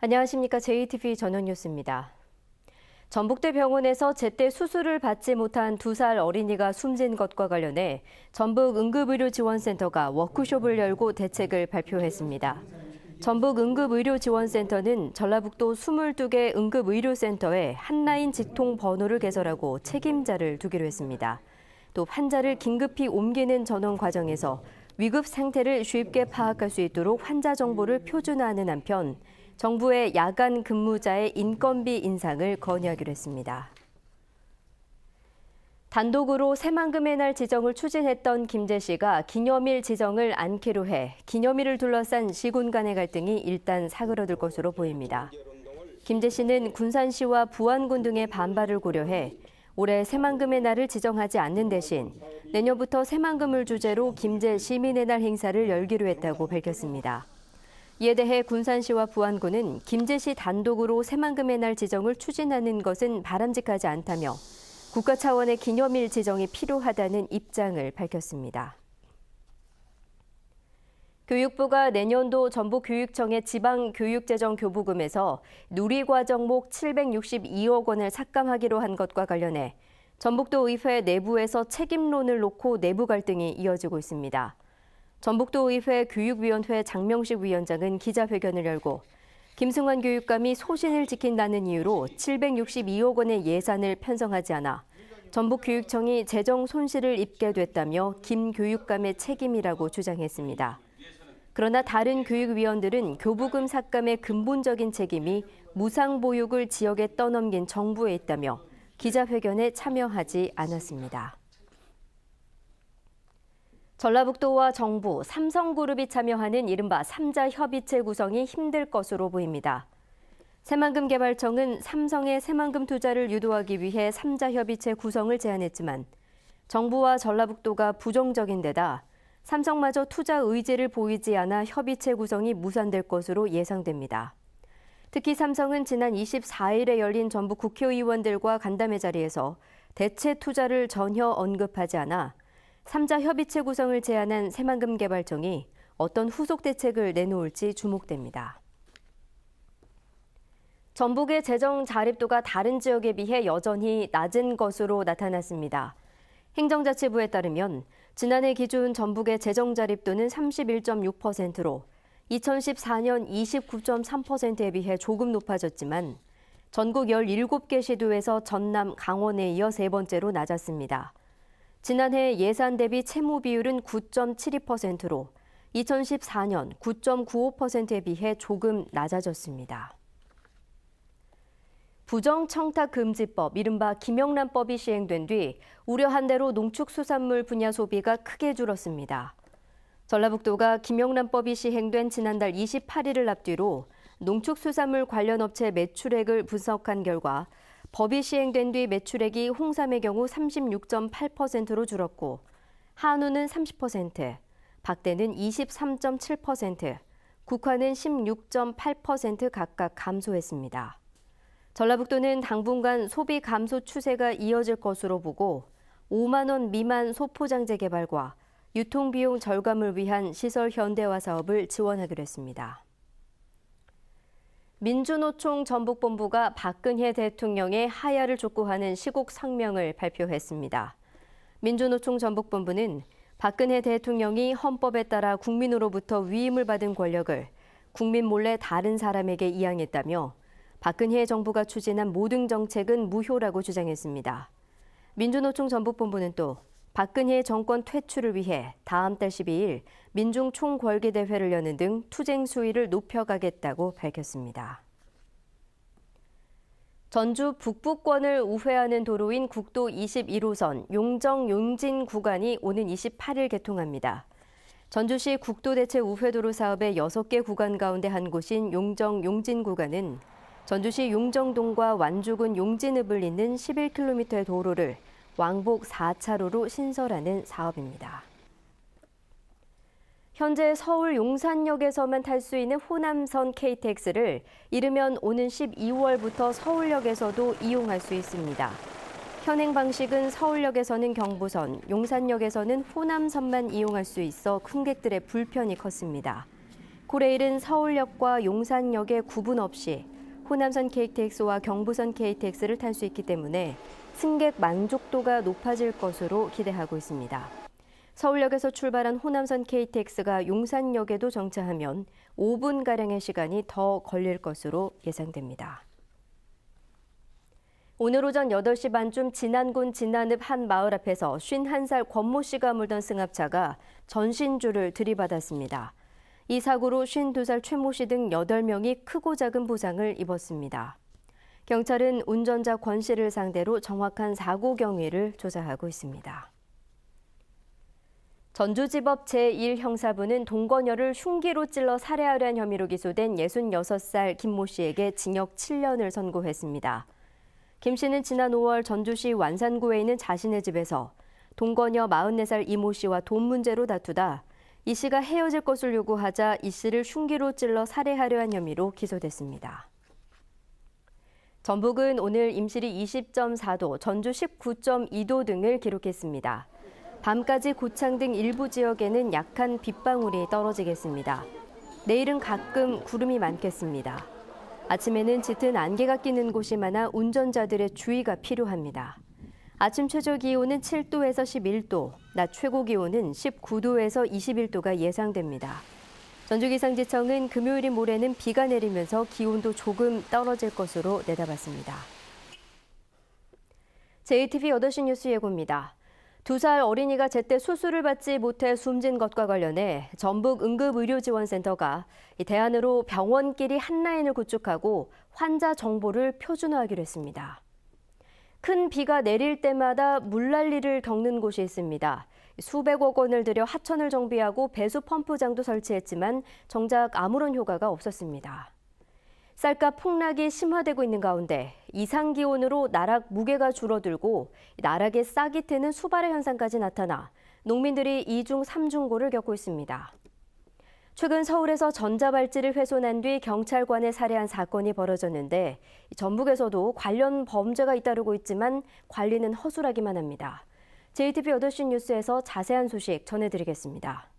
안녕하십니까. JTV 전원뉴스입니다. 전북대 병원에서 제때 수술을 받지 못한 2살 어린이가 숨진 것과 관련해 전북응급의료지원센터가 워크숍을 열고 대책을 발표했습니다. 전북응급의료지원센터는 전라북도 22개 응급의료센터에 한라인 직통 번호를 개설하고 책임자를 두기로 했습니다. 또 환자를 긴급히 옮기는 전원 과정에서 위급 상태를 쉽게 파악할 수 있도록 환자 정보를 표준화하는 한편 정부의 야간 근무자의 인건비 인상을 건의하기로 했습니다. 단독으로 새만금의 날 지정을 추진했던 김재 씨가 기념일 지정을 않기로 해 기념일을 둘러싼 시군 간의 갈등이 일단 사그러들 것으로 보입니다. 김재 씨는 군산시와 부안군 등의 반발을 고려해 올해 새만금의 날을 지정하지 않는 대신 내년부터 새만금을 주제로 김재 시민의 날 행사를 열기로 했다고 밝혔습니다. 이에 대해 군산시와 부안군은 김재 씨 단독으로 새만금의 날 지정을 추진하는 것은 바람직하지 않다며 국가 차원의 기념일 지정이 필요하다는 입장을 밝혔습니다. 교육부가 내년도 전북교육청의 지방교육재정교부금에서 누리과정목 762억 원을 삭감하기로 한 것과 관련해 전북도 의회 내부에서 책임론을 놓고 내부 갈등이 이어지고 있습니다. 전북도 의회 교육위원회 장명식 위원장은 기자회견을 열고 김승환 교육감이 소신을 지킨다는 이유로 762억 원의 예산을 편성하지 않아 전북교육청이 재정 손실을 입게 됐다며 김 교육감의 책임이라고 주장했습니다. 그러나 다른 교육위원들은 교부금 삭감의 근본적인 책임이 무상보육을 지역에 떠넘긴 정부에 있다며 기자회견에 참여하지 않았습니다. 전라북도와 정부, 삼성그룹이 참여하는 이른바 3자 협의체 구성이 힘들 것으로 보입니다. 새만금개발청은 삼성의 새만금 투자를 유도하기 위해 3자 협의체 구성을 제안했지만 정부와 전라북도가 부정적인 데다 삼성마저 투자 의지를 보이지 않아 협의체 구성이 무산될 것으로 예상됩니다. 특히 삼성은 지난 24일에 열린 전북 국회의원들과 간담회 자리에서 대체 투자를 전혀 언급하지 않아 3자 협의체 구성을 제안한 새만금개발청이 어떤 후속 대책을 내놓을지 주목됩니다. 전북의 재정 자립도가 다른 지역에 비해 여전히 낮은 것으로 나타났습니다. 행정자치부에 따르면 지난해 기준 전북의 재정 자립도는 31.6%로 2014년 29.3%에 비해 조금 높아졌지만 전국 17개 시도에서 전남, 강원에 이어 세 번째로 낮았습니다. 지난해 예산 대비 채무 비율은 9.72%로 2014년 9.95%에 비해 조금 낮아졌습니다. 부정청탁금지법, 이른바 김영란법이 시행된 뒤 우려한 대로 농축수산물 분야 소비가 크게 줄었습니다. 전라북도가 김영란법이 시행된 지난달 28일을 앞뒤로 농축수산물 관련 업체 매출액을 분석한 결과 법이 시행된 뒤 매출액이 홍삼의 경우 36.8%로 줄었고 한우는 30%, 박대는 23.7%, 국화는 16.8% 각각 감소했습니다. 전라북도는 당분간 소비 감소 추세가 이어질 것으로 보고 5만 원 미만 소포장재 개발과 유통비용 절감을 위한 시설 현대화 사업을 지원하기로 했습니다. 민주노총 전북본부가 박근혜 대통령의 하야를 촉구하는 시국 성명을 발표했습니다. 민주노총 전북본부는 박근혜 대통령이 헌법에 따라 국민으로부터 위임을 받은 권력을 국민 몰래 다른 사람에게 이양했다며 박근혜 정부가 추진한 모든 정책은 무효라고 주장했습니다. 민주노총 전북본부는 또 박근혜 정권 퇴출을 위해 다음 달 12일 민중총궐기대회를 여는 등 투쟁 수위를 높여가겠다고 밝혔습니다. 전주 북부권을 우회하는 도로인 국도 21호선 용정-용진 구간이 오는 28일 개통합니다. 전주시 국도대체 우회도로 사업의 6개 구간 가운데 한 곳인 용정-용진 구간은 전주시 용정동과 완주군 용진읍을 잇는 11km의 도로를 왕복 4차로로 신설하는 사업입니다. 현재 서울 용산역에서만 탈 수 있는 호남선 KTX를 이르면 오는 12월부터 서울역에서도 이용할 수 있습니다. 현행 방식은 서울역에서는 경부선, 용산역에서는 호남선만 이용할 수 있어 승객들의 불편이 컸습니다. 코레일은 서울역과 용산역에 구분 없이 호남선 KTX와 경부선 KTX를 탈 수 있기 때문에 승객 만족도가 높아질 것으로 기대하고 있습니다. 서울역에서 출발한 호남선 KTX가 용산역에도 정차하면 5분가량의 시간이 더 걸릴 것으로 예상됩니다. 오늘 오전 8시 반쯤 진안군 진안읍 한 마을 앞에서 51살 권모 씨가 몰던 승합차가 전신주를 들이받았습니다. 이 사고로 52살 최모 씨 등 8명이 크고 작은 부상을 입었습니다. 경찰은 운전자 권 씨를 상대로 정확한 사고 경위를 조사하고 있습니다. 전주지법 제1형사부는 동거녀를 흉기로 찔러 살해하려 한 혐의로 기소된 66살 김모 씨에게 징역 7년을 선고했습니다. 김 씨는 지난 5월 전주시 완산구에 있는 자신의 집에서 동거녀 44살 이모 씨와 돈 문제로 다투다 이 씨가 헤어질 것을 요구하자 이 씨를 흉기로 찔러 살해하려 한 혐의로 기소됐습니다. 전북은 오늘 임실이 20.4도, 전주 19.2도 등을 기록했습니다. 밤까지 고창 등 일부 지역에는 약한 빗방울이 떨어지겠습니다. 내일은 가끔 구름이 많겠습니다. 아침에는 짙은 안개가 끼는 곳이 많아 운전자들의 주의가 필요합니다. 아침 최저 기온은 7도에서 11도, 낮 최고 기온은 19도에서 21도가 예상됩니다. 전주기상지청은 금요일인 모레는 비가 내리면서 기온도 조금 떨어질 것으로 내다봤습니다. JTBC 8시 뉴스 예고입니다. 2살 어린이가 제때 수술을 받지 못해 숨진 것과 관련해 전북 응급의료지원센터가 대안으로 병원끼리 한 라인을 구축하고 환자 정보를 표준화하기로 했습니다. 큰 비가 내릴 때마다 물난리를 겪는 곳이 있습니다. 수백억 원을 들여 하천을 정비하고 배수 펌프장도 설치했지만 정작 아무런 효과가 없었습니다. 쌀값 폭락이 심화되고 있는 가운데 이상 기온으로 나락 무게가 줄어들고 나락에 싹이 트는 수발의 현상까지 나타나 농민들이 2중 3중고를 겪고 있습니다. 최근 서울에서 전자발찌를 훼손한 뒤 경찰관을 살해한 사건이 벌어졌는데 전북에서도 관련 범죄가 잇따르고 있지만 관리는 허술하기만 합니다. JTBC 8시 뉴스에서 자세한 소식 전해드리겠습니다.